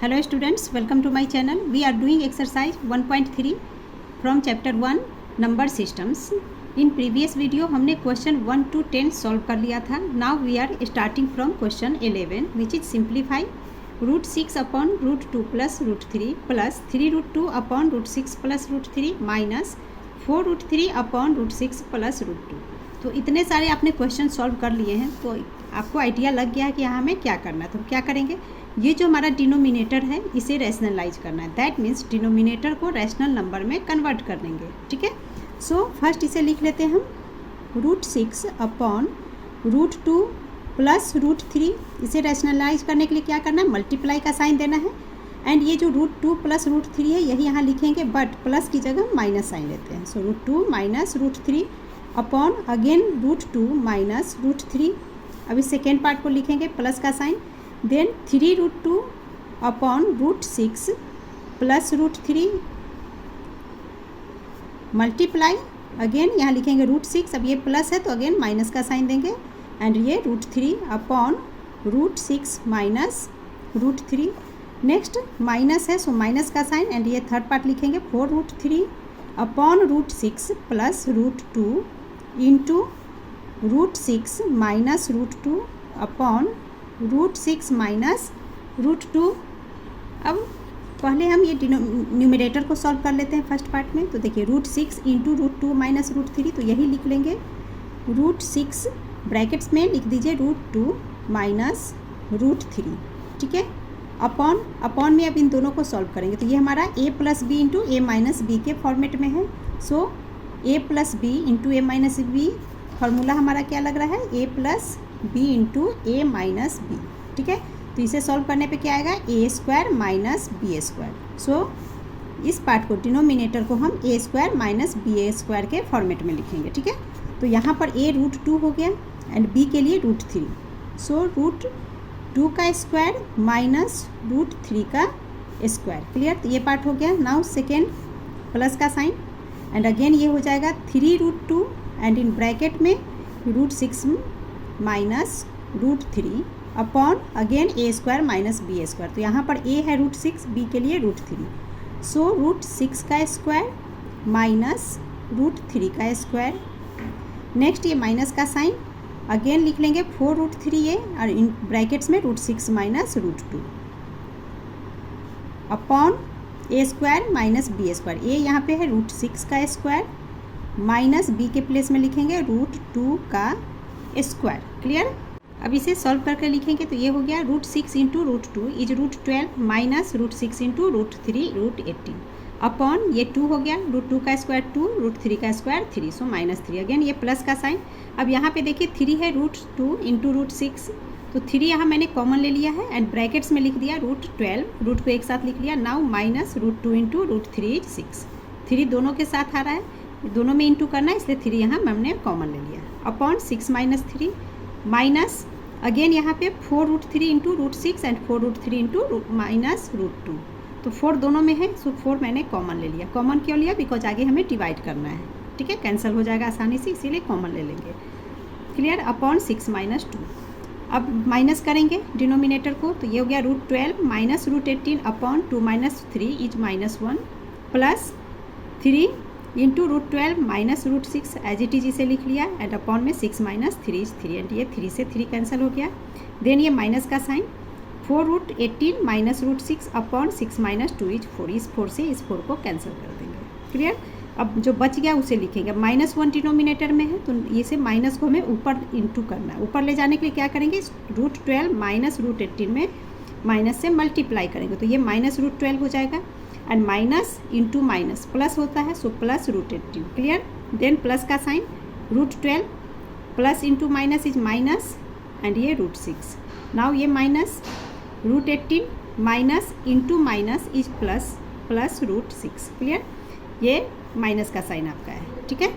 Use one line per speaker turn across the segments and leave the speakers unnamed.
Hello students, welcome to my channel. We are doing exercise 1.3 from chapter 1 number systems. In previous video हमने question 1 to 10 solve कर लिया था. Now we are starting from question 11 which is simplify root 6 upon root 2 plus root 3 plus 3 root 2 upon root 6 plus root 3 minus 4 root 3 upon root 6 plus root 2. तो इतने सारे आपने question solve कर लिए हैं तो आपको आइडिया लग गया है कि यहाँ हमें क्या करना है. तो क्या करेंगे, ये जो हमारा डिनोमिनेटर है इसे रैशनलाइज करना है. दैट मीन्स डिनोमिनेटर को रैशनल नंबर में कन्वर्ट कर देंगे. ठीक है, सो फर्स्ट इसे लिख लेते हैं हम root 6 upon root 2 plus root 3. इसे रैशनलाइज करने के लिए क्या करना है, मल्टीप्लाई का साइन देना है. एंड ये जो रूट 2 प्लस रूट 3 है यही यहाँ लिखेंगे, बट प्लस की जगह माइनस साइन लेते हैं. So root 2 minus root 3 upon again root 2 minus root 3. अभी सेकेंड पार्ट को लिखेंगे प्लस का sign. Then 3 root 2 upon root 6 plus root 3 multiply again यहाँ लिखेंगे रूट 6. अब ये प्लस है तो अगेन माइनस का साइन देंगे. एंड ये root 3 upon root 6 minus root 3. Next minus है सो माइनस का साइन. एंड ये थर्ड पार्ट लिखेंगे 4 root 3 upon root 6 plus root 2 into root 6 minus root 2 upon root 6 minus root 2. अब पहले हम ये न्यूमरेटर को सॉल्व कर लेते हैं फर्स्ट पार्ट में. तो देखिए root 6 into root 2 minus root 3, तो यही लिख लेंगे रूट 6 ब्रैकेट्स में लिख दीजिए रूट 2 माइनस रूट 3. ठीक है, अपॉन में अब इन दोनों को सॉल्व करेंगे. तो ये हमारा a plus B into A minus B के फॉर्मेट में है. So a plus B into A minus B formula हमारा क्या लग रहा है, a plus B into A minus B. ठीक है, तो इसे सॉल्व करने पे क्या आएगा, A square minus B square. So इस पार्ट को डिनोमिनेटर को हम A square minus B square के फॉर्मेट में लिखेंगे. ठीक है, तो यहाँ पर a रूट 2 हो गया एंड b के लिए रूट 3. सो रूट 2 का स्क्वायर माइनस रूट 3 का स्क्वायर. क्लियर, तो ये पार्ट हो गया. नाउ सेकेंड प्लस का साइन एंड अगेन ये हो जाएगा 3 रूट 2 एंड इन ब्रैकेट में root 6 minus root 3 upon again a square minus B square. तो यहाँ पर a है रूट 6, b के लिए रूट 3. सो रूट 6 का स्क्वायर माइनस रूट 3 का स्क्वायर. नेक्स्ट ये माइनस का साइन अगेन लिख लेंगे 4 रूट 3 ए और इन ब्रैकेट्स में root 6 minus root 2 upon a square minus B square. ए यहाँ पे है रूट 6 का स्क्वायर माइनस बी के प्लेस में लिखेंगे रूट 2 का स्क्वायर. क्लियर, अब इसे सॉल्व करके लिखेंगे तो ये हो गया root 6 into root 2 is root 12 minus root 6 into root 3 root 18 upon ये 2 हो गया रूट 2 का स्क्वायर 2 रूट 3 का स्क्वायर 3. सो माइनस 3 अगेन ये प्लस का साइन. अब यहाँ पे देखिए 3 है रूट 2 इंटू रूट 6, तो 3 यहाँ मैंने कॉमन ले लिया है एंड ब्रैकेट्स में लिख दिया रूट 12. रूट को एक साथ लिख लिया. Now minus root 2 into root 3 is 6. 3 दोनों के साथ आ रहा है, दोनों में इंटू करना है इसलिए 3 यहाँ हमने कॉमन ले लिया अपॉन 6 माइनस 3 माइनस अगेन यहाँ पे 4 root 3 into root 6 and 4 root 3 into minus root 2. तो 4 दोनों में है सो 4 मैंने कॉमन ले लिया. कॉमन क्यों लिया, बिकॉज आगे हमें डिवाइड करना है. ठीक है, कैंसिल हो जाएगा आसानी से इसीलिए कॉमन ले लेंगे. Clear, upon 6 minus 2. अब माइनस करेंगे डिनोमिनेटर को तो ये हो गया root 12 minus root 18 upon 2 minus 3 is minus 1 plus 3 into root 12 minus root 6 as it is इसे लिख लिया एंड अपॉन में 6 माइनस 3 इज 3 एंड ये 3 से 3 कैंसिल हो गया. देन ये माइनस का sign 4 root 18 minus root 6 upon 6 minus 2 is 4. इस 4 से इस 4 को कैंसिल कर देंगे. क्लियर, अब जो बच गया उसे लिखेंगे. माइनस 1 डिनोमिनेटर में है तो ये से माइनस को हमें ऊपर इंटू करना है. ऊपर ले जाने के लिए क्या करेंगे, रूट 12 माइनस रूट 18 में माइनस से मल्टीप्लाई करेंगे तो ये माइनस रूट 12 हो जाएगा and minus into minus plus होता है so plus root 18. Clear, then plus का sign root 12 plus into minus is minus and ये रूट 6. नाउ ये minus root 18 minus into minus is plus plus root 6. Clear, ये minus का sign आपका है. ठीक है,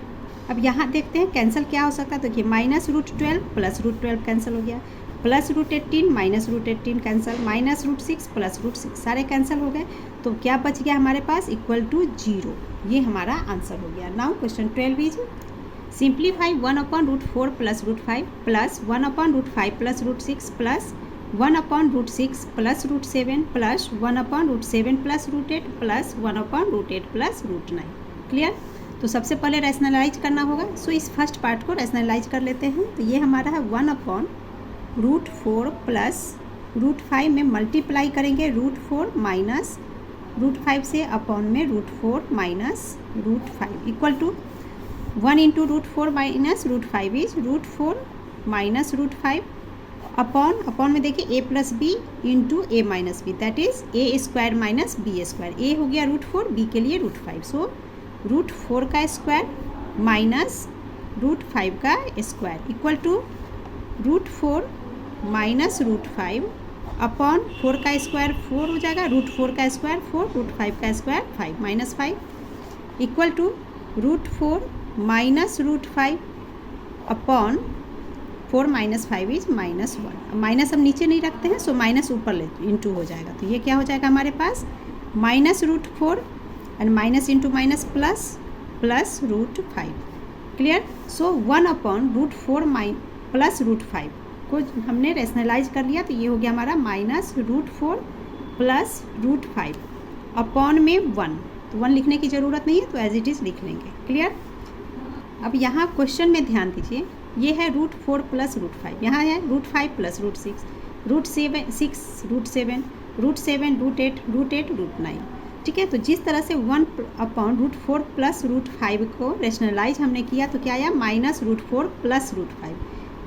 अब यहाँ देखते हैं कैंसिल क्या हो सकता है. तो देखिए minus root 12 plus root 12 cancel हो गया, plus root 18 minus root 18 cancel, minus root 6 plus root 6 सारे कैंसिल हो गए. तो क्या बच गया हमारे पास, इक्वल टू 0. ये हमारा आंसर हो गया. Now question 12 is simplify 1 upon root 4 plus root 5 plus 1 upon root 5 plus root 6 plus 1/√6 plus √7 plus 1/√7 plus √8 plus 1/√8 plus √9। Clear? तो सबसे पहले रैशनलाइज करना होगा। सो इस फर्स्ट पार्ट को रैशनलाइज कर लेते हैं। तो ये हमारा है 1/√4 प्लस √5 में मल्टीप्लाई करेंगे √4 माइनस √5 से अपॉन में √4 minus √5 equal to 1 into √4 minus √5 is √4 minus √5 upon में देखिए a plus B into A minus b, that is a square minus B square. A हो गया √4, बी के लिए √5। सो √4 का स्क्वायर माइनस √5 का square equal to √4 minus √5 upon 4 का square 4 हो जाएगा, √4 का स्क्वायर 4, √5 का square 5 minus 5 equal to √4 minus √5 upon 4 minus 5 is -1। Minus हम नीचे नहीं रखते हैं, सो माइनस ऊपर ले इंटू हो जाएगा। तो ये क्या हो जाएगा हमारे पास minus √4 and minus into minus plus plus √5। Clear? So 1/√4 plus √5 को हमने रैशनलाइज कर लिया। तो ये हो गया हमारा माइनस √4 प्लस √5 अपॉन में 1। तो 1 लिखने की ज़रूरत नहीं है, तो एज इट इज़ लिख लेंगे। क्लियर? अब यहाँ क्वेश्चन में ध्यान दीजिए, ये है √4 प्लस √5, यहाँ है √5 प्लस √6, √7 √8 √9। ठीक है? तो जिस तरह से 1/√4 प्लस √5 को रैशनलाइज हमने किया तो क्या आया माइनस √4 प्लस √5।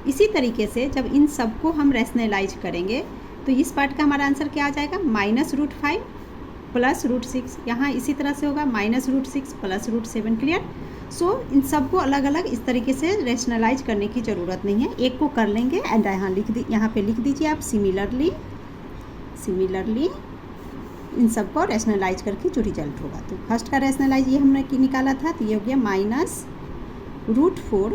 इसी तरीके से जब इन सबको हम रैशनलाइज करेंगे तो इस पार्ट का हमारा आंसर क्या आ जाएगा माइनस √5 प्लस √6। यहाँ इसी तरह से होगा माइनस √6 प्लस √7। क्लियर? सो इन सबको अलग अलग इस तरीके से रैशनलाइज करने की ज़रूरत नहीं है, एक को कर लेंगे एंड यहाँ पे लिख दीजिए आप सिमिलरली इन सबको रैशनलाइज करके जो रिजल्ट होगा। तो फर्स्ट का रैशनलाइज ये हमने निकाला था, तो ये हो गया माइनस √4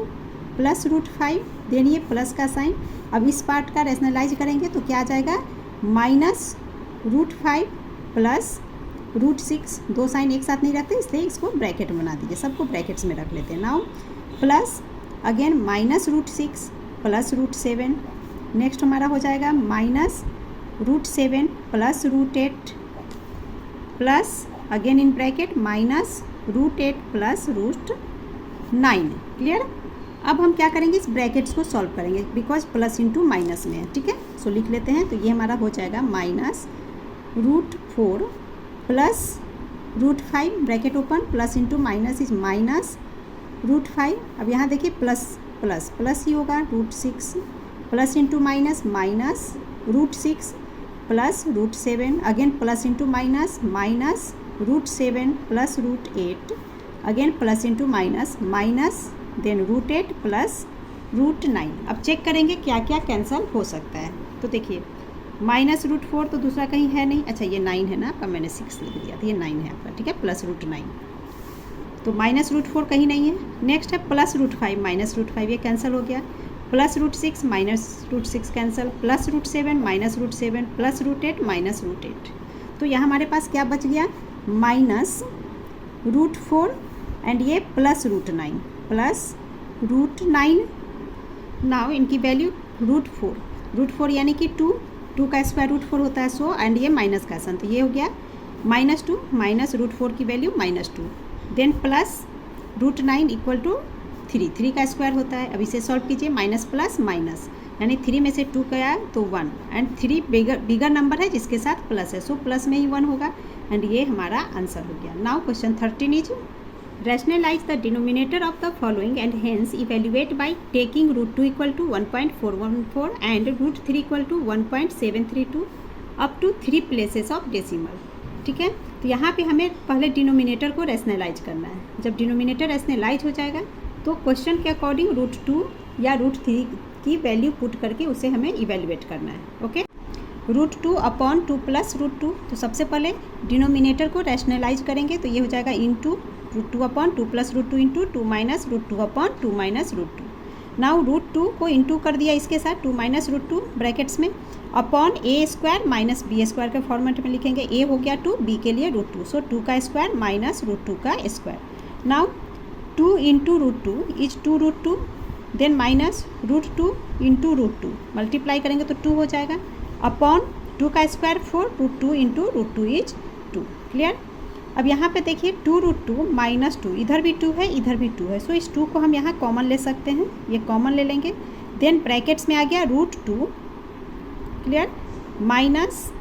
प्लस √5, देन ये प्लस का साइन। अब इस पार्ट का रैशनलाइज करेंगे तो क्या आ जाएगा माइनस √5 प्लस √6। दो साइन एक साथ नहीं रखते, इसलिए इसको ब्रैकेट बना दीजिए, सबको ब्रैकेट्स में रख लेते हैं। Now plus again minus √6 plus √7। Next हमारा हो जाएगा minus √7 plus √8 plus again in bracket minus √8 plus √9। Clear? अब हम क्या करेंगे, इस ब्रैकेट्स को सॉल्व करेंगे बिकॉज प्लस इंटू माइनस में है। ठीक है? सो लिख लेते हैं। तो ये हमारा हो जाएगा minus √4 plus √5 bracket open plus into minus is minus √5। अब यहाँ देखिए प्लस प्लस प्लस ही होगा √6 plus into minus minus √6 plus √7 again plus into minus minus √7 plus √8 again plus into minus minus then √8 plus √9। अब चेक करेंगे क्या क्या cancel हो सकता है। तो देखिए माइनस √4 तो दूसरा कहीं है नहीं, अच्छा ये 9 है ना, आपका मैंने 6 लिख दिया था, ये 9 है आपका। ठीक है? प्लस √9, तो माइनस √4 कहीं नहीं है। नेक्स्ट है प्लस √5 माइनस √5, ये कैंसिल हो गया। Plus √6 minus √6 cancel, plus √7 minus √7 plus √8 minus √8। तो यहाँ हमारे पास क्या बच गया माइनस √4 एंड ये प्लस √9 प्लस √9। नाउ इनकी वैल्यू √4 यानी कि 2 का स्क्वायर √4 होता है, सो एंड ये माइनस का सन, तो ये हो गया -2 माइनस √4 की value -2 then plus √9 equal to 3 का स्क्वायर होता है। अब इसे सॉल्व कीजिए माइनस प्लस माइनस यानी 3 में से 2 गया तो 1 एंड 3 बिगर नंबर है जिसके साथ प्लस है, सो प्लस में ही 1 होगा एंड ये हमारा आंसर हो गया। Now question 13 is rationalize the denominator of the following and hence evaluate by taking √2 equal to 1.414 and √3 equal to 1.732 up to 3 places of decimal। ठीक है? तो यहाँ पे हमें पहले डिनोमिनेटर को रैशनलाइज करना है। जब डिनोमिनेटर रैशनलाइज हो जाएगा तो क्वेश्चन के अकॉर्डिंग √2 या √3 की वैल्यू पुट करके उसे हमें इवेल्युएट करना है। ओके? √2 upon 2 plus √2। तो सबसे पहले डिनोमिनेटर को रैशनलाइज करेंगे तो ये हो जाएगा into √2 upon 2 plus √2 into 2 minus √2 upon 2 minus √2। Now √2 को इंटू कर दिया इसके साथ 2 माइनस √2 ब्रैकेट्स में upon a square minus B square के फॉर्मेट में लिखेंगे। ए हो गया 2, बी के लिए √2, सो 2 का स्क्वायर माइनस √2 का square. Now 2 into √2 is 2√2 then minus √2 into √2 multiply करेंगे तो 2 हो जाएगा अपॉन 2 का square 4, root 2 into root 2 is 2। Clear. अब यहाँ पे देखिए 2 रूट 2 माइनस 2, इधर भी 2 है इधर भी 2 है, सो इस 2 को हम यहाँ कॉमन ले सकते हैं, ये कॉमन ले लेंगे। देन ब्रैकेट्स में आ गया रूट 2। क्लियर। माइनस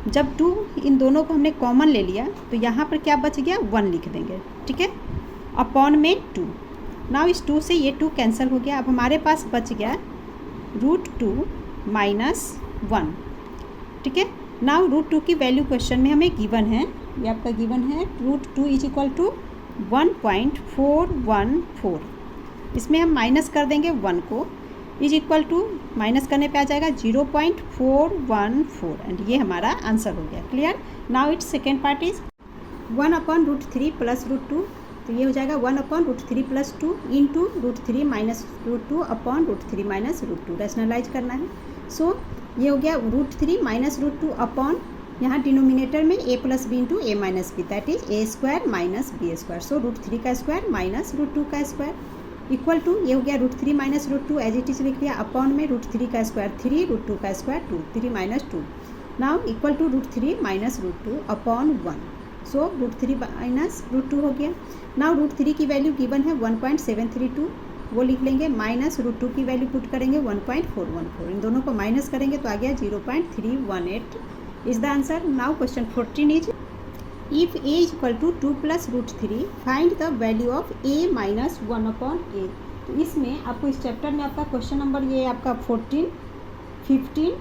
जब 2 इन दोनों को हमने कॉमन ले लिया तो यहाँ पर क्या बच गया 1 लिख देंगे। ठीक है। अपॉन में 2। नाउ इस 2 से ये 2 कैंसिल हो गया। अब हमारे पास बच गया रूट 2 माइनस 1। ठीक है। नाउ रूट 2 की वैल्यू क्वेश्चन में हमें गिवन है, ये आपका गिवन है रूट 2 इज इक्वल टू 1.414। इसमें हम माइनस कर देंगे 1 को, इज इक्वल टू माइनस करने पे आ जाएगा 0.414 एंड ये हमारा आंसर हो गया। Clear. Now it's second part is 1/√3 plus root 2, तो ये हो जाएगा 1/√3 plus 2 into √3 minus root 2 upon √3 minus root 2। Rationalise करना है। सो ये हो गया √3 माइनस रूट 2 अपॉन, यहाँ डिनोमिनेटर में a plus B into a minus b, that is a square minus B square. So √3 का स्क्वायर माइनस रूट 2 का square equal to, ये हो गया √3 minus root 2 as it is लिख लिया, अपॉन में √3 का स्क्वायर 3, रूट 2 का square 2, 3 minus 2। Now equal to √3 minus root 2 upon 1। So √3 minus root 2 हो गया। नाउ √3 की वैल्यू गिवन है 1.732, वो लिख लेंगे, माइनस रूट 2 की वैल्यू पुट करेंगे 1.414, इन दोनों को माइनस करेंगे तो आ गया 0.318 is the answer. Now question 14 is if a is equal to 2 plus √3 find the value of a minus 1/a। तो इसमें आपको इस चैप्टर में आपका क्वेश्चन नंबर ये आपका 14, 15,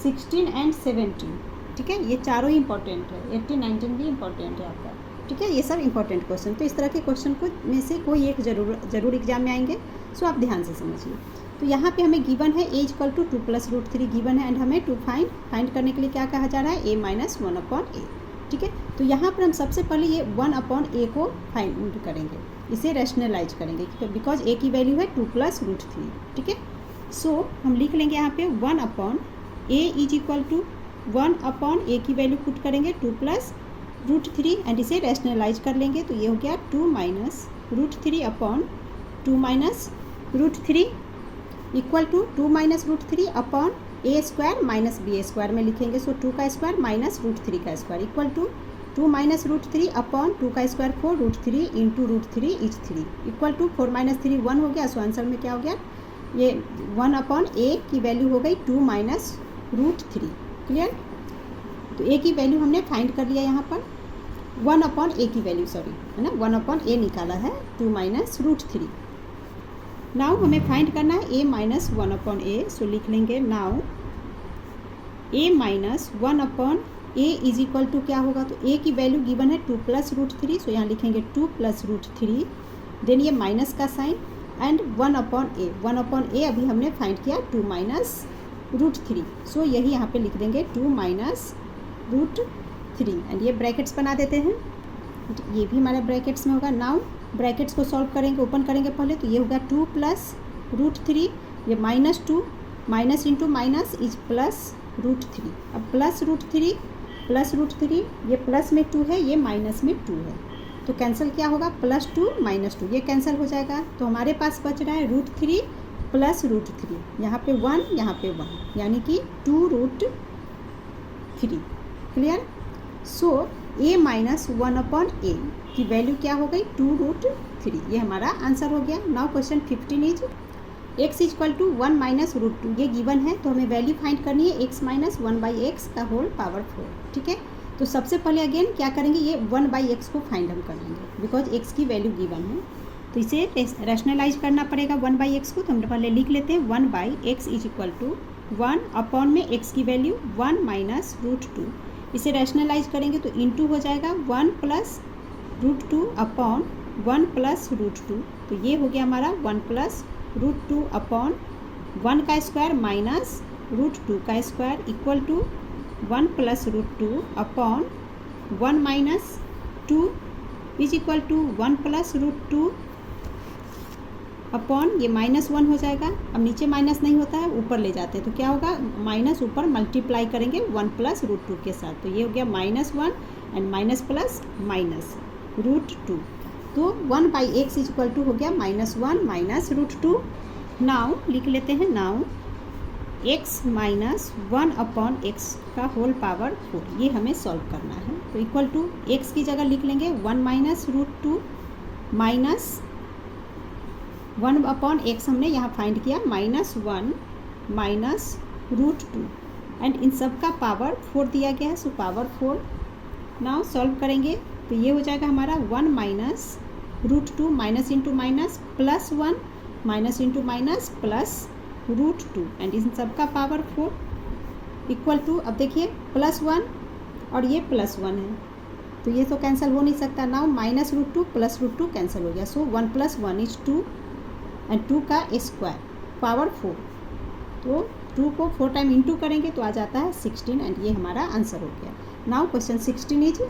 16 एंड 17। ठीक है। ये चारों ही इंपॉर्टेंट है, 18, 19 भी इंपॉर्टेंट है आपका। ठीक है। ये सब इंपॉर्टेंट क्वेश्चन, तो इस तरह के क्वेश्चन को में से कोई एक जरूर एग्जाम में आएंगे, सो आप ध्यान से समझिए। तो यहाँ पे हमें गिवन है a equal to 2 plus √3 given है एंड हमें टू फाइंड करने के लिए क्या कहा जा रहा है a माइनस 1/a। ठीक है। तो यहाँ पर हम सबसे पहले ये 1/a को फाइंड करेंगे, इसे रैशनलाइज करेंगे बिकॉज a की वैल्यू है 2 प्लस √3। ठीक है। सो हम लिख लेंगे यहाँ पे 1/a is equal to 1/a की वैल्यू पुट करेंगे 2 प्लस √3 एंड इसे रैशनलाइज कर लेंगे, तो ये हो गया 2 minus √3 upon 2 minus √3 equal to 2 minus √3 upon a square minus b square में लिखेंगे। सो 2 का स्क्वायर माइनस √3 का square equal to 2 minus √3 upon 2 का square 4, √3 into √3 is 3 equal to 4 minus 3 1 हो गया। सो आंसर में क्या हो गया, ये 1/a की वैल्यू हो गई 2 माइनस √3। क्लियर। तो a की वैल्यू हमने फाइंड कर लिया, यहाँ पर 1/a की वैल्यू सॉरी है ना, 1/a निकाला है 2 माइनस √3। नाउ हमें फाइंड करना है a माइनस 1/a। सो लिख लेंगे now a minus 1/a is equal to क्या होगा, तो a की वैल्यू गिवन है 2 प्लस √3। सो यहाँ लिखेंगे 2 प्लस √3, देन ये माइनस का साइन एंड 1/a। 1/a अभी हमने फाइंड किया 2 माइनस √3। सो यही यहाँ पे लिख देंगे 2 माइनस √3 एंड ये ब्रैकेट्स बना देते हैं, ये भी हमारे ब्रैकेट्स में होगा। नाउ ब्रैकेट्स को सॉल्व करेंगे, ओपन करेंगे पहले, तो ये होगा 2 प्लस √3, ये minus 2 minus into minus is plus √3। अब प्लस √3 ये प्लस में 2 है, ये माइनस में 2 है, तो कैंसिल क्या होगा, +2 -2 ये कैंसिल हो जाएगा। तो हमारे पास बच रहा है √3 प्लस √3, यहाँ पे 1 यहाँ पे 1, यानी कि 2√3। Clear. So a minus 1/a की वैल्यू क्या हो गई 2√3, ये हमारा आंसर हो गया। Now question 15 is x equal to 1 minus √2, ये गिवन है, तो हमें वैल्यू फाइंड करनी है x माइनस 1/x का होल पावर 4। ठीक है। तो सबसे पहले अगेन क्या करेंगे, ये 1/x को फाइंड हम कर लेंगे बिकॉज x की वैल्यू गिवन है, तो इसे रैशनलाइज करना पड़ेगा 1/x को। तो हम पहले लिख लेते हैं 1/x is equal to 1 upon में x की वैल्यू 1 माइनस √2, इसे रैशनलाइज करेंगे तो इंटू हो जाएगा 1 प्लस √2 अपॉन 1 प्लस √2, तो ये हो गया हमारा 1 प्लस √2 अपॉन 1 का स्क्वायर माइनस √2 का square equal to 1 plus √2 upon 1 minus 2 is equal to 1 plus √2 upon ये -1 हो जाएगा। अब नीचे माइनस नहीं होता है, ऊपर ले जाते हैं, तो क्या होगा, माइनस ऊपर मल्टीप्लाई करेंगे 1 प्लस √2 के साथ, तो ये हो गया -1 एंड माइनस प्लस माइनस √2, तो 1/x इज इक्वल टू हो गया -1 माइनस √2। नाउ लिख लेते हैं, नाउ एक्स माइनस 1/x का होल पावर 4, ये हमें सॉल्व करना है। तो इक्वल टू एक्स की जगह लिख लेंगे 1 माइनस √2 माइनस 1/x हमने यहाँ फाइंड किया -1 माइनस √2 एंड इन सब का पावर 4 दिया गया है, सो पावर 4। नाउ सॉल्व करेंगे तो ये हो जाएगा हमारा 1 minus √2 minus into minus plus 1 minus into minus plus √2 and इन सब का पावर 4 इक्वल टू, अब देखिए +1 और ये +1 है तो ये तो कैंसिल हो नहीं सकता। नाउ -√2 प्लस √2 कैंसिल हो गया, सो 1 + 1 इज 2 एंड 2 का स्क्वायर पावर 4, तो 2 को 4 टाइम इंटू करेंगे तो आ जाता है 16 एंड ये हमारा आंसर हो गया। नाउ क्वेश्चन 16 इज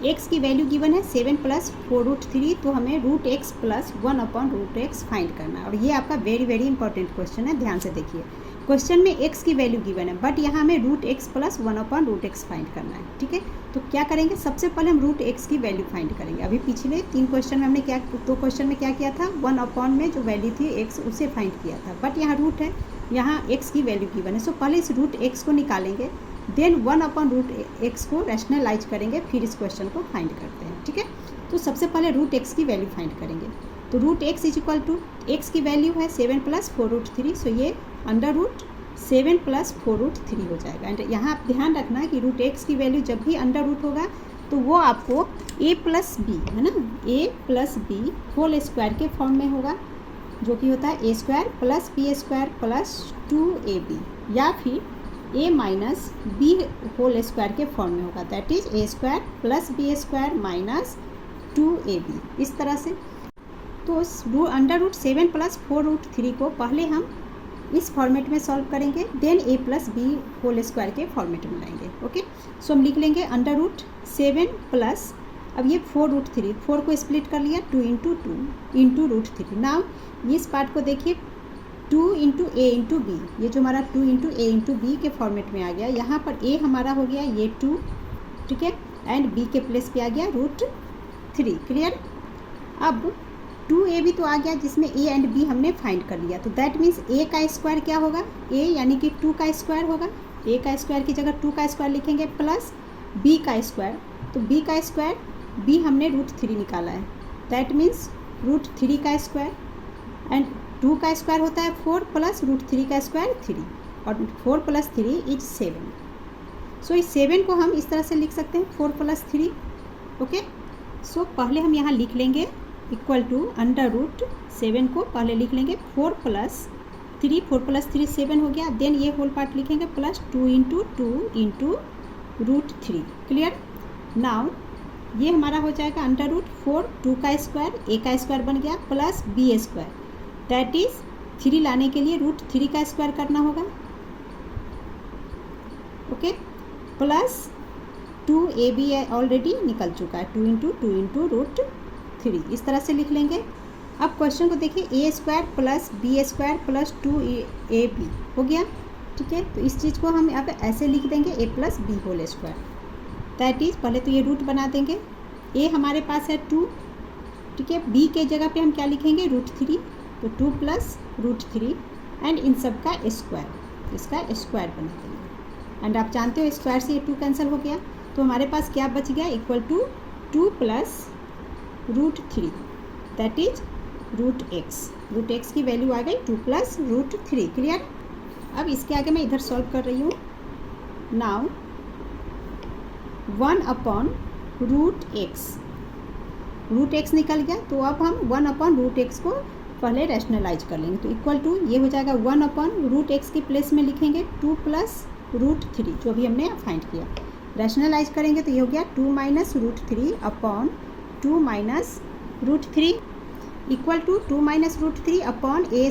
एक्स की वैल्यू गिवन है 7 + 4√3, तो हमें √x + 1/√x फाइंड करना है और ये आपका वेरी इंपॉर्टेंट क्वेश्चन है, ध्यान से देखिए। क्वेश्चन में x की वैल्यू गिवन है बट यहाँ हमें √x + 1/√x फाइंड करना है, ठीक है। तो क्या करेंगे, सबसे पहले हम √x की वैल्यू फाइंड करेंगे। अभी पिछले 3 क्वेश्चन में हमने दो क्वेश्चन में क्या किया था, 1/ में जो वैल्यू थी x उसे फाइंड किया था, बट यहाँ रूट है, यहाँ x की वैल्यू गिवन है। सो पहले इस √x को निकालेंगे, देन 1/√x को रैशनलाइज करेंगे, फिर इस क्वेश्चन को फाइंड करते हैं, ठीक है। तो सबसे पहले √x की वैल्यू फाइंड करेंगे। तो √x is equal to, x की वैल्यू है 7 + 4√3, सो ये √7 + 4√3 हो जाएगा। एंड यहाँ आप ध्यान रखना कि √x की वैल्यू जब भी √ होगा तो वो आपको a + b है ना, a + b होल स्क्वायर के फॉर्म में होगा, जो कि होता है a² + b² + 2ab, या फिर a - b होल स्क्वायर के फॉर्म में होगा, that is a² + b² - 2ab, इस तरह से। तो √7 + 4√3 को पहले हम इस फॉर्मेट में सॉल्व करेंगे, then a + b whole square के फॉर्मेट में लाएंगे, ओके। सो हम लिख लेंगे √7 प्लस, अब ये 4√3, 4 को स्प्लिट कर लिया 2 × 2 × √3। नाउ इस पार्ट को देखिए 2 × a × b, ये जो हमारा 2 × a × b के फॉर्मेट में आ गया, यहाँ पर a हमारा हो गया ये 2, ठीक है, एंड b के प्लेस पे आ गया √3, क्लियर। अब 2ab तो आ गया जिसमें a एंड b हमने फाइंड कर लिया, तो दैट मीन्स a का स्क्वायर क्या होगा, a यानी कि 2 का स्क्वायर होगा, a का स्क्वायर की जगह 2 का स्क्वायर लिखेंगे प्लस b का स्क्वायर, तो b का स्क्वायर, b हमने √3 निकाला है, दैट मीन्स √3 का स्क्वायर एंड 2 का स्क्वायर होता है 4 प्लस √3 का स्क्वायर 3 और 4 + 3 इज 7। सो इस 7 को हम इस तरह से लिख सकते हैं 4 + 3, ओके। सो पहले हम यहाँ लिख लेंगे इक्वल टू √7 को पहले लिख लेंगे 4 + 3, 4 + 3 7 हो गया, देन ये होल पार्ट लिखेंगे प्लस 2 × 2 × √3, क्लियर। नाउ ये हमारा हो जाएगा √4, 2 का स्क्वायर, a का स्क्वायर बन गया प्लस b², दैट इज 3 लाने के लिए √3 का स्क्वायर करना होगा, ओके, प्लस 2ab ऑलरेडी निकल चुका है, 2 × 2 × √3, इस तरह से लिख लेंगे। अब क्वेश्चन को देखिए, a² + b² + 2ab हो गया, ठीक है। तो इस चीज़ को हम यहाँ पे ऐसे लिख देंगे a + b whole square, that is, पहले तो ये रूट बना देंगे, a हमारे पास है 2, ठीक है, b के जगह पे हम क्या लिखेंगे √3, तो 2 + √3 एंड इन सब का स्क्वायर, इसका स्क्वायर बना देंगे एंड आप जानते हो स्क्वायर से ये 2 कैंसिल हो गया, तो हमारे पास क्या बच गया, equal to 2 + √3, that is √x की वैल्यू आ गई 2 + √3, क्लियर। अब इसके आगे मैं इधर सॉल्व कर रही हूँ। नाउ 1/√x निकल गया, तो अब हम 1/√x को पहले रैशनलाइज कर लेंगे, तो इक्वल टू ये हो जाएगा 1/√x के प्लेस में लिखेंगे 2 + √3 जो भी हमने फाइंड किया, रैशनलाइज करेंगे तो ये हो गया 2 - √3 upon 2 - √3 equal to 2 - √3 upon a²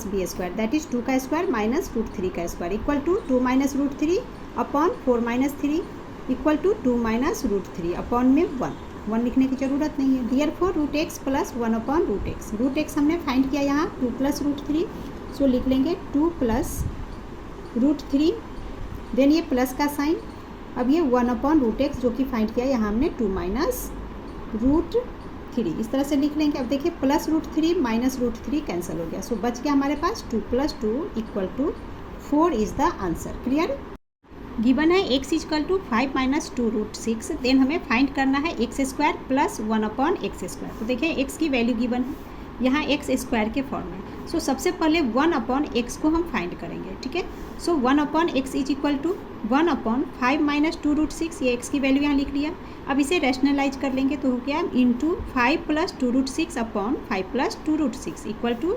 - b², that is 2 का स्क्वायर माइनस √3 का square equal to 2 - √3 upon 4 - 3 equal to 2 - √3 upon में 1 लिखने की ज़रूरत नहीं है। देयरफॉर √x + 1/√x, √x हमने फाइंड किया यहाँ 2 + √3, सो लिख लेंगे 2 + √3, देन ये प्लस का साइन, अब ये 1/√x जो कि फाइंड किया यहाँ हमने 2 - √3, इस तरह से लिख लेंगे। अब देखिए प्लस √3 माइनस √3 कैंसिल हो गया, सो बच गया हमारे पास 2 + 2 = 4 is the answer. Clear. Given है x equal to 5 minus 2 root 6, then हमें फाइंड करना है x square plus 1 upon x square. तो देखिए x की वैल्यू गिवन है, यहाँ एक्स स्क्वायर के फॉर्म में। सो सबसे पहले 1 अपॉन एक्स को हम फाइंड करेंगे, ठीक है। So 1 upon x is equal to 1 upon 5 minus 2 root 6, ये एक्स की वैल्यू यहाँ लिख लिया। अब इसे रैशनलाइज कर लेंगे तो हो गया into 5 plus 2 root 6 upon 5 plus 2 root 6 equal to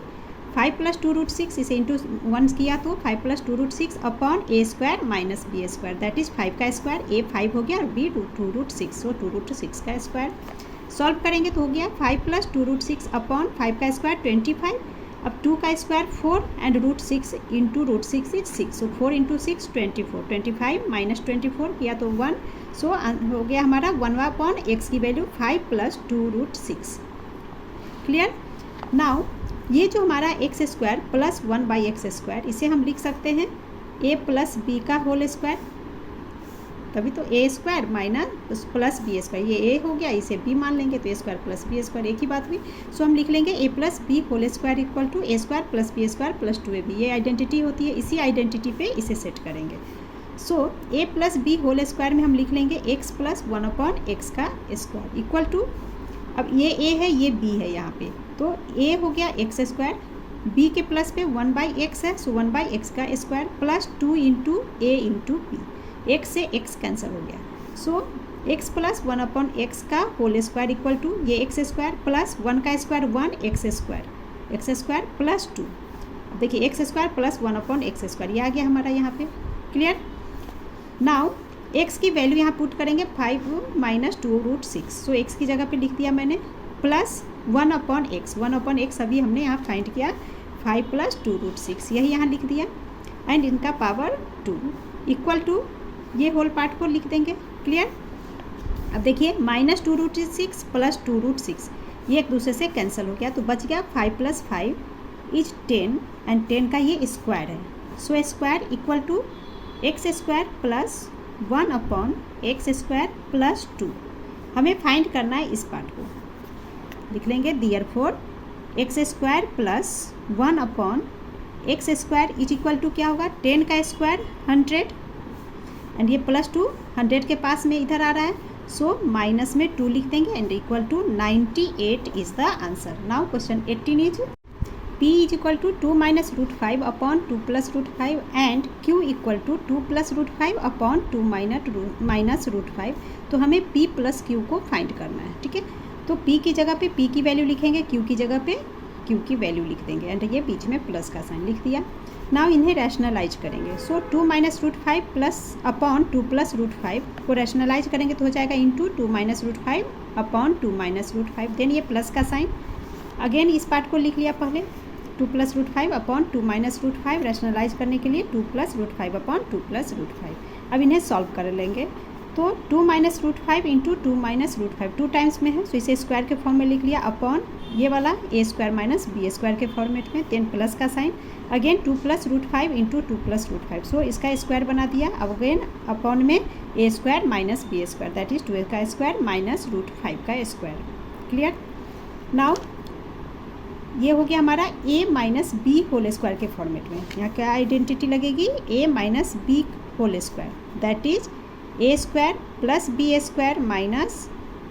5 plus 2 root 6, इसे इंटू 1 किया तो 5 plus 2 root 6 upon a square minus B square, that is 5 का स्क्वायर, ए 5 हो गया और बी 2 रूट 6, सो 2 रूट 6 का स्क्वायर। सॉल्व करेंगे तो हो गया 5 प्लस 2 रूट 6 अपॉन 5 का स्क्वायर 25, अब 2 का square 4 and root 6 into root 6 is 6, so 4 into 6 24, 25 minus 24 किया तो 1, सो हो गया हमारा 1 अपॉन एक्स की value 5 plus 2 root 6। Clear. Now ये जो हमारा x square plus 1 by x square, इसे हम लिख सकते हैं ए प्लस बी का होल स्क्वायर, तभी तो a square minus plus b square, ये ए हो गया, इसे बी मान लेंगे तो a square plus b square एक ही बात हुई। सो हम लिख लेंगे a plus b whole square equal to a square plus b square plus 2ab, ये आइडेंटिटी होती है, इसी आइडेंटिटी पे इसे सेट करेंगे। सो ए प्लस बी होल स्क्वायर में हम लिख लेंगे एक्स प्लस 1 अपॉन एक्स का स्क्वायर इक्वल टू, अब ये ए है ये बी है यहाँ पे, तो ए हो गया एक्स स्क्वायर, बी के प्लस पे 1 बाई एक्स है, सो 1 बाई एक्स का स्क्वायर प्लस 2 इंटू ए इंटू बी, एक्स से एक्स कैंसिल हो गया, सो एक्स प्लस 1 अपॉन एक्स का होल स्क्वायर इक्वल टू ये एक्स स्क्वायर प्लस 1 का स्क्वायर 1 एक्स स्क्वायर प्लस 2, देखिए x square plus 1 upon x square, ये आ गया हमारा यहाँ पे। क्लियर। नाउ एक्स की वैल्यू यहाँ पुट करेंगे 5 माइनस 2 रूट 6, सो एक्स की जगह पे लिख दिया मैंने प्लस 1 अपॉन एक्स अभी हमने यहाँ फाइंड किया 5 प्लस 2 रूट 6, यही यहाँ लिख दिया एंड इनका पावर 2 इक्वल टू ये होल पार्ट को लिख देंगे। क्लियर। अब देखिए माइनस 2 रूट 6 प्लस 2 रूट 6, ये एक दूसरे से कैंसिल हो गया तो बच गया 5 प्लस 5 इज 10 एंड 10 का ये स्क्वायर है, so square equal to x square plus 1 upon x square plus 2, हमें फाइंड करना है इस पार्ट को, लिख लेंगे therefore x square plus 1 upon x square is equal to क्या होगा 10 का स्क्वायर 100 एंड ये प्लस 2 100 के पास में इधर आ रहा है, सो माइनस में 2 लिख देंगे and equal to 98 is the answer. Now question 18 is P is equal to 2 minus root 5 upon 2 plus root 5 and Q equal to 2 plus root 5 upon 2 minus root 5, तो हमें P प्लस Q को find करना है, ठीक है। तो P की जगह पे P की वैल्यू लिखेंगे, Q की जगह पे Q की वैल्यू लिख देंगे एंड ये बीच में प्लस का साइन लिख दिया। नाउ इन्हें रैशनलाइज करेंगे, so 2 minus root 5 plus upon 2 plus root 5 को रैशनलाइज करेंगे तो हो जाएगा into 2 minus root 5 upon 2 minus root 5, then ये प्लस का साइन, अगेन इस पार्ट को लिख लिया पहले 2 plus root 5 upon 2 minus root 5, rationalise करने के लिए 2 plus root 5 upon 2 plus root 5। अब इन्हें सॉल्व कर लेंगे तो 2 minus root 5 into 2 minus root 5 2 times में है, सो इसे स्क्वायर के फॉर्म में लिख लिया अपॉन ये वाला a square minus B square के फॉर्मेट में, देन प्लस का sign, again 2 plus root 5 into 2 plus root 5, so इसका स्क्वायर बना दिया, अब अगेन अपॉन में a square minus B square that is 2 का स्क्वायर माइनस रूट 5 का स्क्वायर। क्लियर। नाउ ये हो गया हमारा a minus b whole square के फॉर्मेट में, यहाँ क्या आइडेंटिटी लगेगी a minus b whole square that is a square plus b square minus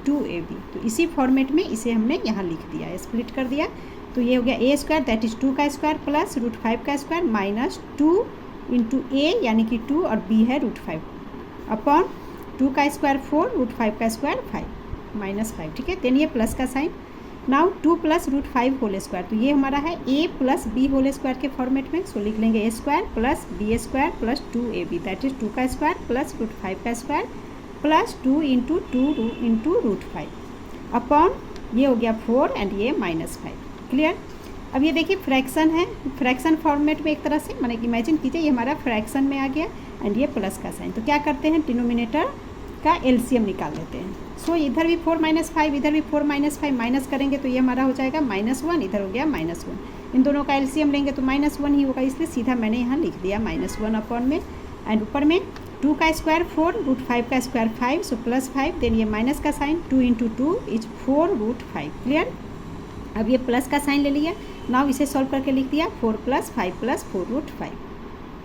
2ab, तो इसी फॉर्मेट में इसे हमने यहाँ लिख दिया, स्प्लिट कर दिया, तो ये हो गया ए स्क्वायर दैट इज 2 का स्क्वायर प्लस रूट 5 का स्क्वायर माइनस 2 इंटू ए यानी कि 2 और b है रूट 5 अपॉन 2 का स्क्वायर 4 रूट 5 का स्क्वायर 5 माइनस 5, ठीक है, देन ये प्लस का sign. Now 2 plus root 5 whole square, तो ये हमारा है a plus b whole square के फॉर्मेट में, सो लिख लेंगे a square plus b square plus 2ab that is 2 का स्क्वायर प्लस रूट 5 का square plus 2 into root 5 upon ये हो गया 4 एंड ये माइनस 5। क्लियर। अब ये देखिए फ्रैक्शन है, फ्रैक्शन फॉर्मेट में एक तरह से माने कि इमेजिन कीजिए ये हमारा फ्रैक्शन में आ गया एंड ये प्लस का साइन, तो क्या करते हैं डिनोमिनेटर का एलसीएम निकाल लेते हैं, सो इधर भी 4 माइनस 5 इधर भी 4 माइनस 5 माइनस करेंगे तो ये हमारा हो जाएगा -1, इधर हो गया -1, इन दोनों का एलसीएम लेंगे तो -1 ही होगा, इसलिए सीधा मैंने यहाँ लिख दिया -1 अपॉन में एंड ऊपर में 2 का स्क्वायर 4 रूट 5 का स्क्वायर 5, सो प्लस 5, देन ये माइनस का sign 2 into 2 is 4 root 5। Clear. अब ये प्लस का साइन ले लिया, नाउ इसे सॉल्व करके लिख दिया 4 प्लस 5 प्लस 4 रूट 5।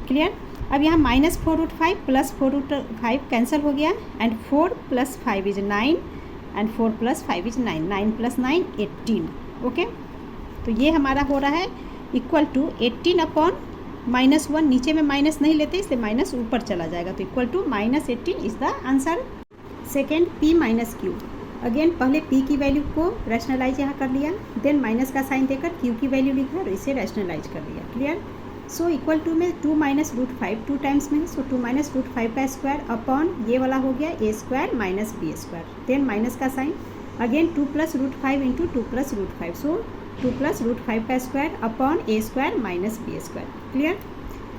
क्लियर। अब यहाँ -4√5 प्लस 4√5 कैंसिल हो गया and 4 + 5 is 9 and 4 + 5 is 9, 9 + 9 18। Okay, तो ये हमारा हो रहा है इक्वल टू 18 अपॉन -1, नीचे में माइनस नहीं लेते इसलिए माइनस ऊपर चला जाएगा, तो equal to -18 is the answer. Second, P - Q। Again पहले P की वैल्यू को रैशनलाइज यहाँ कर लिया, देन माइनस का साइन देकर Q की वैल्यू लिखा और इसे रैशनलाइज कर लिया। क्लियर। सो इक्वल टू में 2 - √5 2 टाइम्स में, सो 2 - √5 का स्क्वायर अपॉन ये वाला हो गया a² - b², देन माइनस का साइन, अगेन 2 + √5 इंटू 2 + √5, सो 2 + √5 का square upon a² - b²। Clear.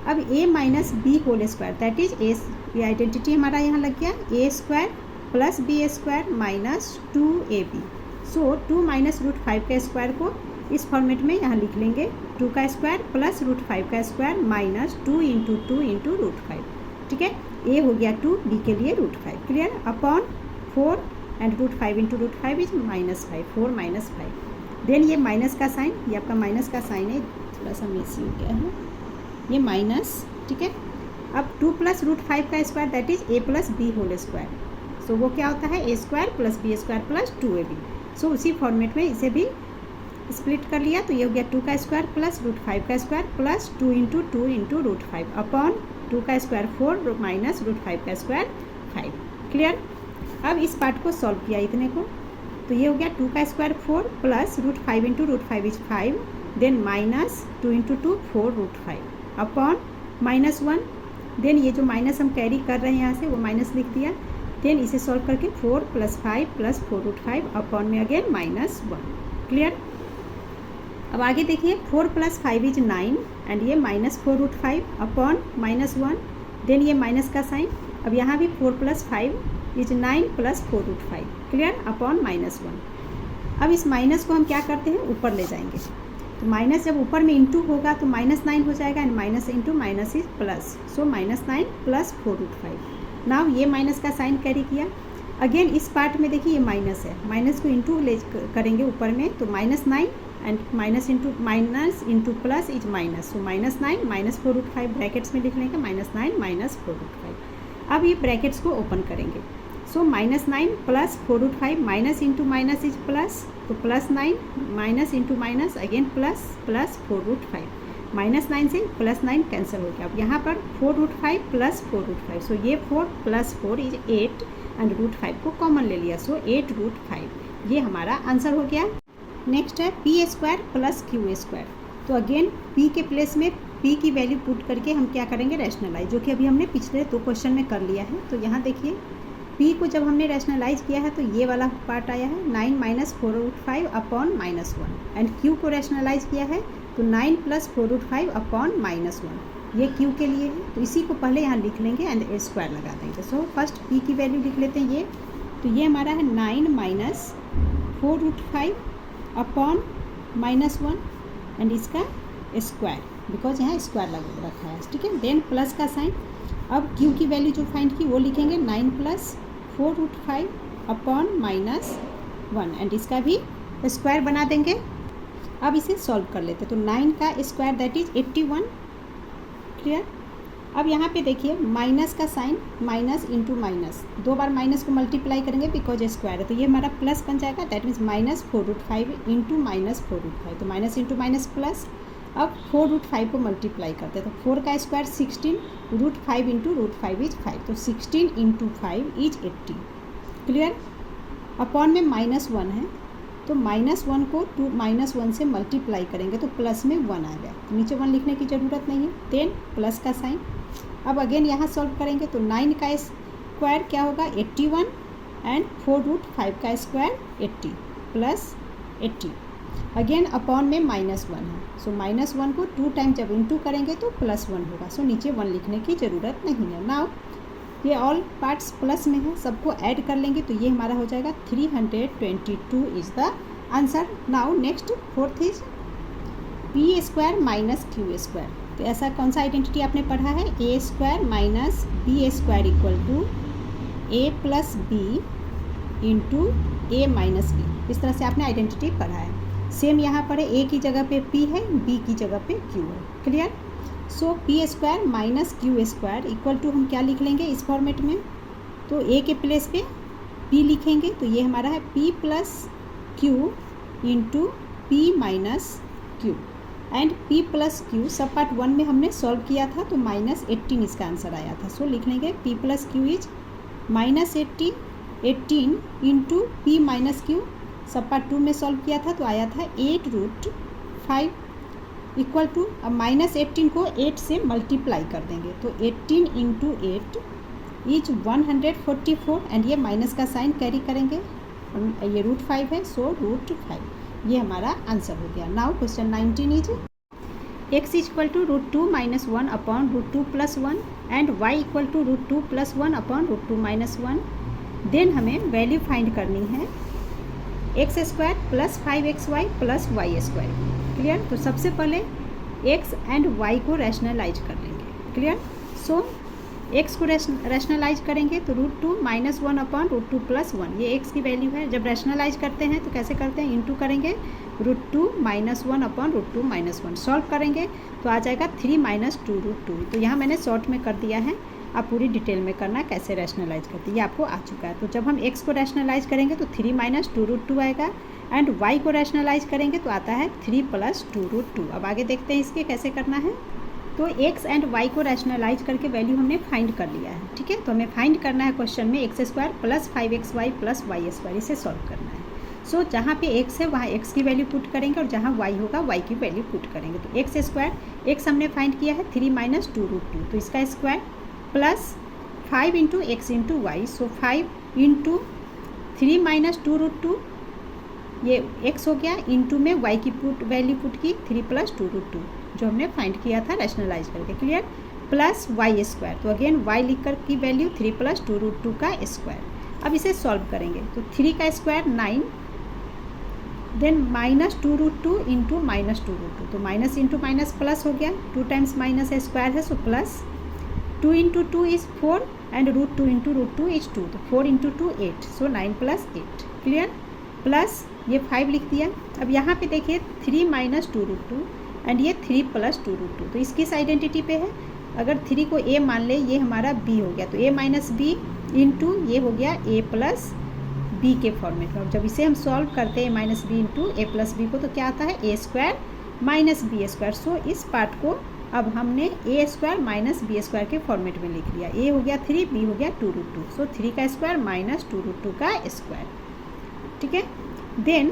अब a - b² दैट इज ए, ये आइडेंटिटी हमारा यहाँ लग गया a² + b² - 2ab। सो 2 - √5 के स्क्वायर को इस फॉर्मेट में यहाँ लिख लेंगे, 2 का स्क्वायर प्लस √5 का स्क्वायर माइनस 2 इंटू √5। ठीक है, a हो गया 2, b के लिए √5। Clear. Upon 4 and √5 into √5 is -5, 4 - 5। Then ये माइनस का साइन, ये आपका माइनस का साइन है, थोड़ा सा मिस हो गया है, ये माइनस। ठीक है। अब 2 + √5 का square that is a + b²। सो वो क्या होता है, a² + b² + 2ab। सो उसी फॉर्मेट में इसे भी स्प्लिट कर लिया, तो ये हो गया 2 का स्क्वायर प्लस √5 का स्क्वायर प्लस 2 इंटू √5 अपॉन 2 का स्क्वायर 4 माइनस √5 का स्क्वायर 5। क्लियर। अब इस पार्ट को सॉल्व किया इतने को, तो ये हो गया 2 का square 4 plus √5 into √5 is 5, then minus 2 into 2 4 √5 upon -1, then ये जो माइनस हम कैरी कर रहे हैं यहाँ से वो माइनस लिख दिया, देन इसे सॉल्व करके 4 + 5 + 4 √5 अपॉन में अगेन -1। क्लियर। अब आगे देखिए 4 + 5 इज 9 एंड ये -4 √5 अपॉन -1, देन ये माइनस का साइन, अब यहाँ भी 4 + 5 इज 9 + 4 √5। क्लियर। अपॉन -1। अब इस माइनस को हम क्या करते हैं, ऊपर ले जाएंगे, तो माइनस जब ऊपर में इंटू होगा तो -9 हो जाएगा and minus into minus is plus, so -9 + 4 √5। Now ये माइनस का साइन कैरी किया, अगेन इस पार्ट में देखिए ये माइनस है, माइनस को इंटू ले करेंगे ऊपर में, तो -9 and minus into plus is minus, so -9 - 4 √5 brackets में लिख लेंगे, -9 - 4 √5। अब ये ब्रैकेट्स को ओपन करेंगे, सो -9 + 4 √5 minus into minus is plus, तो +9 minus into minus again plus 4 √5, -9 से +9 कैंसिल हो गया। अब यहाँ पर 4 √5 + 4 √5, सो ये 4 + 4 इज 8 एंड √5 को कॉमन ले लिया, सो 8 √5, ये हमारा आंसर हो गया। नेक्स्ट है p² + q²। तो अगेन p के प्लेस में p की वैल्यू पुट करके हम क्या करेंगे, रैशनलाइज, जो कि अभी हमने पिछले 2 क्वेश्चन में कर लिया है। तो यहाँ देखिए p को जब हमने रैशनलाइज किया है तो ये वाला पार्ट आया है 9 - 4 √5 अपॉन -1 एंड q को रैशनलाइज किया है तो 9 + 4 √5 अपॉन -1, ये q के लिए है, तो इसी को पहले यहाँ लिख लेंगे एंड a² लगा देंगे। सो फर्स्ट p की वैल्यू लिख लेते हैं ये, तो ये हमारा है 9 - 4 √5 अपॉन -1 एंड इसका स्क्वायर, बिकॉज यहाँ स्क्वायर लगा रखा है। ठीक है, देन प्लस का साइन। अब q की वैल्यू जो फाइंड की वो लिखेंगे 9 + 4 √5 अपॉन -1 एंड इसका भी स्क्वायर बना देंगे। अब इसे सॉल्व कर लेते, तो 9 का स्क्वायर दैट इज 81। क्लियर। अब यहाँ पे देखिए माइनस का साइन, माइनस इंटू माइनस, 2 बार माइनस को मल्टीप्लाई करेंगे बिकॉज स्क्वायर है, तो ये हमारा प्लस बन जाएगा, दैट मीन्स -4 √5 इंटू -4 √5, तो माइनस इंटू माइनस प्लस। अब 4 √5 को मल्टीप्लाई करते हैं, तो 4 का स्क्वायर 16, √5 इंटू √5 इज 5, तो 16 इंटू 5 इज 80। क्लियर। अपॉन में -1 है, तो -1 को -1 से मल्टीप्लाई करेंगे तो प्लस में 1 आ गया, तो नीचे 1 लिखने की ज़रूरत नहीं है, देन प्लस का साइन। अब अगेन यहाँ सॉल्व करेंगे तो 9 का स्क्वायर क्या होगा 81 एंड 4 √5 का स्क्वायर 80 प्लस 80, अगेन अपॉन में -1 है, सो -1 को 2 टाइम जब इंटू करेंगे तो +1 होगा, सो नीचे 1 लिखने की ज़रूरत नहीं है। नाउ ये ऑल पार्ट्स प्लस में है, सबको ऐड कर लेंगे तो ये हमारा हो जाएगा 322 is the answer. Now next fourth is p² - q²। तो ऐसा कौन सा आइडेंटिटी आपने पढ़ा है, a² - b² equal to a + b into a - b, इस तरह से आपने आइडेंटिटी पढ़ा है। सेम यहाँ पर है, a की जगह पे p है, b की जगह पे q है। Clear. So p square minus q square equal to हम क्या लिख लेंगे इस फॉर्मेट में, तो ए के प्लेस पे पी लिखेंगे, तो ये हमारा है P plus Q into P minus Q, and p plus Q सब पार्ट 1 में हमने सॉल्व किया था तो -18 इसका आंसर आया था। सो लिख लेंगे p plus Q is -18 into P minus Q, सब पार्ट 2 में सॉल्व किया था तो आया था 8√5 इक्वल टू, अब -18 को 8 से मल्टीप्लाई कर देंगे तो 18 इंटू 8 इज 144, एंड ये माइनस का साइन कैरी करेंगे, ये √5 है, सो √5 ये हमारा आंसर हो गया। Now question 19 is x equal to √2 - 1 upon √2 + 1 and y equal to √2 + 1 upon √2 - 1। Then हमें वैल्यू फाइंड करनी है x² + 5xy + y²। क्लियर, तो सबसे पहले x एंड y को रैशनलाइज कर लेंगे। क्लियर, सो x को रैशनलाइज करेंगे तो √2 - 1 अपॉन √2 + 1, ये x की वैल्यू है। जब रैशनलाइज करते हैं तो कैसे करते हैं, इंटू करेंगे √2 - 1 अपॉन √2 - 1, सॉल्व करेंगे तो आ जाएगा 3 - 2√2। तो यहाँ मैंने शॉर्ट में कर दिया है, आप पूरी डिटेल में करना कैसे रैशनलाइज करते हैं, ये आपको आ चुका है। तो जब हम x को रैशनलाइज करेंगे तो 3 - 2√2 आएगा, एंड y को रैशनलाइज करेंगे तो आता है 3 + 2√2। अब आगे देखते हैं इसके कैसे करना है। तो x एंड y को रैशनलाइज करके वैल्यू हमने फाइंड कर लिया है। ठीक है, तो हमें फाइंड करना है क्वेश्चन में x² + 5xy + y², इसे सॉल्व करना है। सो जहाँ पे x है वहाँ x की वैल्यू पुट करेंगे और जहाँ y होगा y की वैल्यू पुट करेंगे। तो x² हमने फाइंड किया है 3 - 2√2, तो इसका square plus 5 into x into y, so 5 into 3 - 2√2, ये x हो गया, इंटू में y की वैल्यू पुट की 3 + 2√2 जो हमने फाइंड किया था रैशनलाइज करके। क्लियर, प्लस y², तो अगेन y लिख कर की वैल्यू 3 + 2√2 का स्क्वायर। अब इसे सॉल्व करेंगे तो 3 का स्क्वायर 9, देन -2√2 इंटू -2√2, तो माइनस इंटू माइनस प्लस हो गया, 2 टाइम्स माइनस स्क्वायर है, so plus 2 into 2 is 4 and √2 into √2 is 2, तो 4 इंटू 2 8, सो 9 + 8। क्लियर, प्लस ये 5 लिख दिया। अब यहाँ पे देखिए 3 - 2√2 एंड ये 3 + 2√2, तो इसकी इस आइडेंटिटी पे है। अगर 3 को a मान ले, ये हमारा b हो गया, तो a - b इंटू ये हो गया a + b के फॉर्मेट में। अब जब इसे हम सॉल्व करते हैं a - b into a + b को, तो क्या आता है a² - b²। सो इस पार्ट को अब हमने a² - b² के फॉर्मेट में लिख लिया। a हो गया 3, b हो गया 2√2, सो 3 का स्क्वायर - 2√2 का स्क्वायर। ठीक है, देन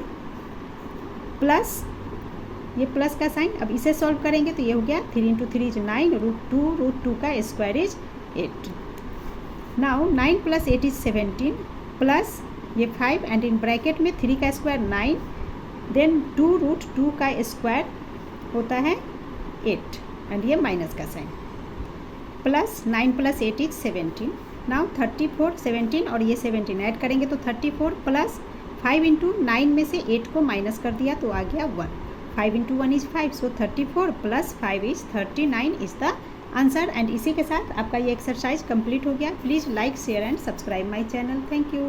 प्लस ये प्लस का साइन, अब इसे सॉल्व करेंगे तो ये हो गया 3 इंटू 3 इज 9, √2 का square is 8। Now 9 + 8 is 17, plus ये 5 एंड इन ब्रैकेट में 3 का स्क्वायर 9, देन 2√2 का स्क्वायर होता है 8, एंड ये माइनस का साइन, प्लस 9 + 8 इज 17। नाउ 34, 17 और ये 17 ऐड करेंगे तो 34, प्लस 5 इंटू 9 में से 8 को माइनस कर दिया तो आ गया 1, 5 into 1 is 5, so 34 + 5 is 39 is the answer. And इसी के साथ आपका ये एक्सरसाइज कंप्लीट हो गया। Please like, share and subscribe my channel. Thank you.